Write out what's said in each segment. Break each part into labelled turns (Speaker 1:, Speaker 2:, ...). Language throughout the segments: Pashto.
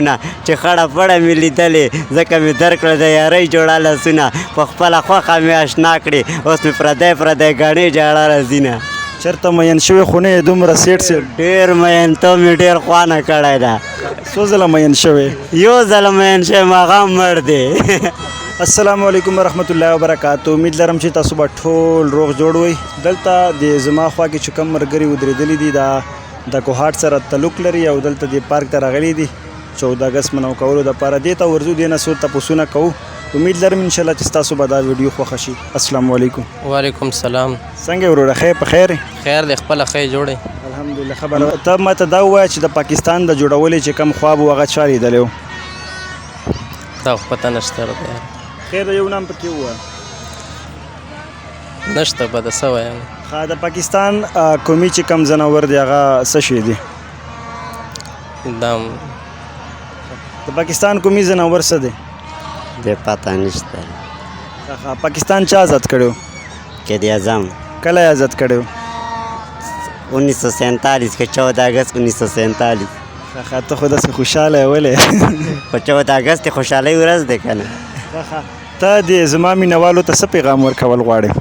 Speaker 1: نه چې خړه پړه مې لیدلې ځکه مې درکړه د یارۍ جوړه لاسونه په خپله خوښه مې اشنا کړې اوس مې پردی پردی ګاڼې جاړه راځي نه
Speaker 2: چېرته مین شوې خو نه یې دومره سیټ سیټ
Speaker 1: ډېر مین ته مې ډېر خوانه کړی ده
Speaker 2: څو ځله مین شوې
Speaker 1: یو ځله مین شوی هغه هم مړ دی
Speaker 2: السلام علیکم ورحمت الله وبرکاتو امید لرم چې تاسو به ټول روغ جوړ وئ دلته د زما خوا کې چې کوم ملګري ودرېدلي دي دا د کوهاټ سره تعلق لري او دلته د پارک ته راغلي دي 14 اګست منو کولو دپاره دې ته ورځو دې نه څو تپوسونه کوو امید لرم انشاءالله چې ستاسو به دا ویډیو خوښه شي السلام علیکم
Speaker 3: وعلیکم السلام
Speaker 2: څنګه وروره خیر په خیر
Speaker 3: خیر دی خپله ښه یې جوړې
Speaker 2: الحمدلله خبره ته ماته دا ووایه چې د پاکستان د جوړولې چې کوم خواب و هغه چا لیدلی و
Speaker 3: دا خو پته نشته راته یار
Speaker 2: خیر د یو نام پکې ووایه
Speaker 3: نشته به د څه وایم
Speaker 2: ښه د پاکستان قومي چې کوم ځناور دی هغه څه شی دی
Speaker 3: دا
Speaker 2: د پاکستان قومي ځناور څه دی
Speaker 1: د پته نشته
Speaker 2: پاکستان چا آزاد کړی
Speaker 1: قائد اعظم
Speaker 2: کله یې آزاد کړی
Speaker 1: 1947 کې 14 اګست 1947
Speaker 2: ته خو داسې خوشحاله یې ولې
Speaker 1: په 14 اګست د خوشحالۍ ورځ دی که نه
Speaker 2: ته د زما مینهوالو ته څه پیغام ورکول غواړې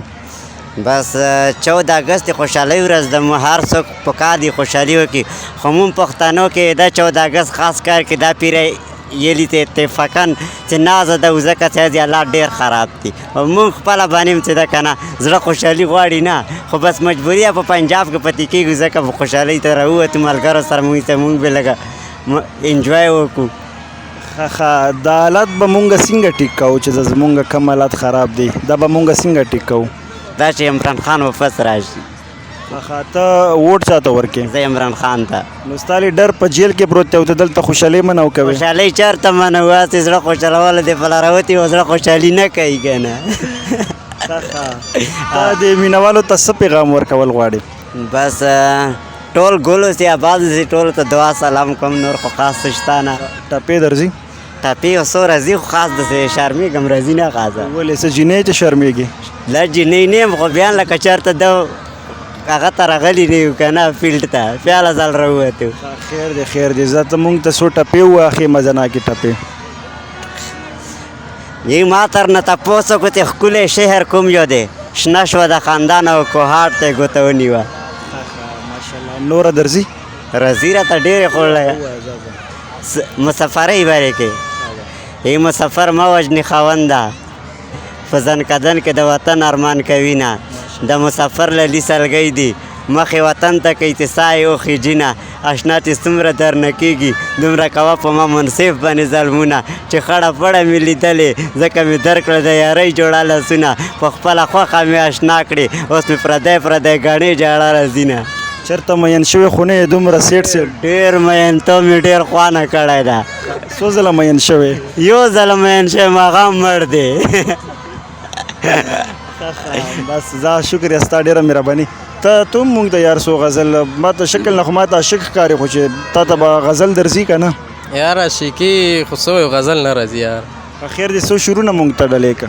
Speaker 1: بس 14 اګست د خوشحالۍ ورځ ده مو هر څوک پکار دی خوشحالي وکړي خو مونږ پښتنو کې دا 14 اګست خاص کار کې دا پیره یلی ته اتفاقا چې نازه ده ځکه چې حالات ډېر خراب دي او مونږ خپله باندې چې ده که نه زړه خوشحالي غواړي نه خو بس مجبوري په پنجاب کې پاتې کېږو ځکه په خوشحالۍ ته راووتو ملګرو سره مونږ به لږه انجوای وکړو
Speaker 2: ښه دا حالات به مونږ څنګه ټیک کوو چې زمونږ کم حالات خراب دي دا به مونږ څنګه ټیک کوو
Speaker 1: دا چې عمران خان واپس راشي
Speaker 2: ښه ته ووټ چاته ورکې
Speaker 1: زه عمران خان ته
Speaker 2: نو ستا ډر په جیل کې پروت دی او ته دلته خوشحالي منو کوې
Speaker 1: خوشحالۍ چېرته منو هسې زړه خوشحالوله دی په لاروتې او زړه خوشحالي نه کوي که نه
Speaker 2: ته د مینهوالو ته څه پیغام ورکول غواړې
Speaker 1: بس ټول ګل اوسي آباد اوسي ټولو ته دعا سلام کوم نور خو خاص څه شته نه
Speaker 2: ټپې درځي
Speaker 1: ټپې او څو راځي خو خاص داسې شرمېږم راځي نه خاصه
Speaker 2: ولې څه جینۍ ته شرمېږي
Speaker 1: لا جینۍ نه یم خو بیا لکه چېرته ده هغه ته راغلی نه یو که نه فیلډ ته پیاله ځل راووتو
Speaker 2: خیر دی خیر دی زه ته مونږ ته څو ټپې وواخې مزناکې ټپې
Speaker 1: یی ما تر نه تپوس وکړو چې ښکلی شهر کوم یو دی شنه شوه د خاندان او کوهاټ ته یې ګوته ونیوه
Speaker 2: ماشاءالله نوره درځي
Speaker 1: راځي راته ډېرې خو مسافرۍ بارې کې ای مسافر مه وژنې خاونده په ځنکدن کې د وطن ارمان کوي نه د مسافر للي سلګۍ دي مخې وطن ته کوي چې ساه یې وخي جینه اشنا چې څومره درنه کېږي دومره کوه په ما منصف باندې ظلمونه چې خړه پړه مې لیدلې ځکه مې درکړه د یارۍ جوړه لاسونه په خپله خوښه مې اشنا کړې اوس مې پردی پردی ګاڼې جاړه راځي نه
Speaker 2: چېرته مین شوې خو نه یې دومره سیټ سیټ
Speaker 1: ډېر مین ته مې ډېر خوانه کړی ده
Speaker 2: څو ځله مین شوې
Speaker 1: یو ځله مین شوی هغه هم مړ دی
Speaker 2: بس زه شکر ستا ډېره مهرباني ته هم مونږ ته یار څو غزل ما ته شکل نه خو ما ته عاشق ښکارې خو چې تا ته به غزل درځي که نه
Speaker 3: یار عاشقي خو څه وایو غزل نه راځي یار
Speaker 2: خیر دې څو شعرونه مونږ ته ډلې که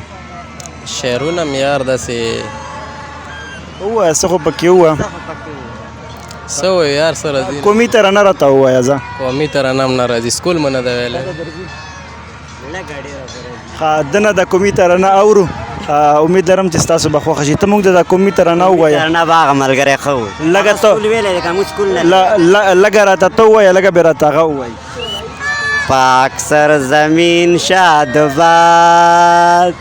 Speaker 3: شعرونه مې یار داسې
Speaker 2: ووایه څه خو پکې ووایه
Speaker 3: څه وایو یار څه راځي
Speaker 2: قومي ترانه راته ووایه ځه
Speaker 3: قومي ترانه هم نه راځي سکول مې نه ده ویلی
Speaker 2: ښه دنه د قومي ترانه اورو امید لرم چې ستاسو به خوښه شي ته مونږ ته د قومي ترانه ووایه
Speaker 1: ترانه به هغه ملګری ښه و
Speaker 2: لږه ته
Speaker 1: ویلی که موږ سکول نه
Speaker 2: لږه راته ته ووایه لږه بې راته هغه ووایي
Speaker 1: پاک سر زمین شاد باد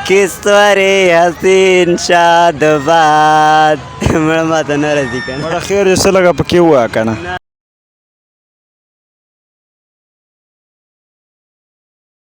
Speaker 1: کستور حسین شاد باد مړه ماته نه راځي که نه
Speaker 2: مړه خیر یې څه لږه پکې ووایه که نه